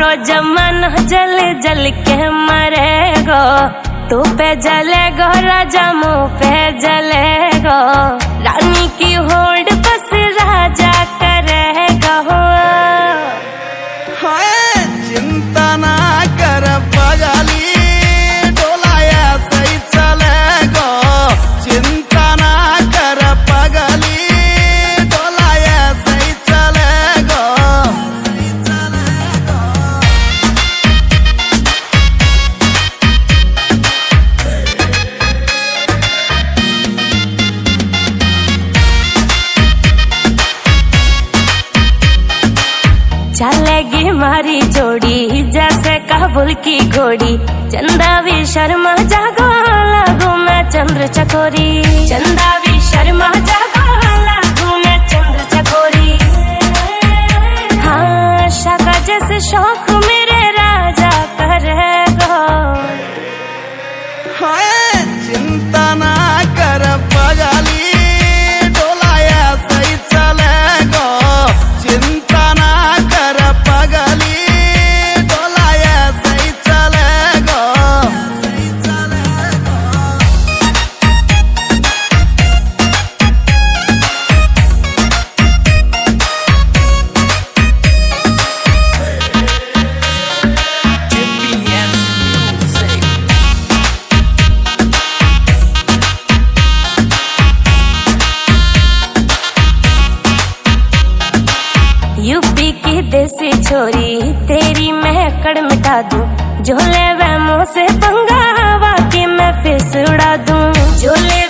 सारो जमाना जल जल के मरेगो, तू पे जलेगो राजा मुँह पे जलेगो, रानी की होड़ बस राजा करेगा। चिंता ना कर पगली, डोलाया सही चलेगो, चिंता ना कर पगली, डोलाया सही चलेगो। चलेगी मारी जोड़ी जैसे काबुल की घोड़ी, चंदा भी शर्मा जागो लागू मैं चंद्र चकोरी, चंदा भी शर्मा जागो लागू मैं चंद्र चकोरी। हाँ शाका जैसे शौक मेरे राजा करेगो। चिंता ना कर पगली, डोलाया सही चलेगो, चिंता ना कर पगली, डोलाया सही चलेगो। यूपी की देसी छोरी तेरी महकड़ मिटा दूं, झोले वह मुँह से पंगा हवा की मैं फिस उड़ा दूं, झोले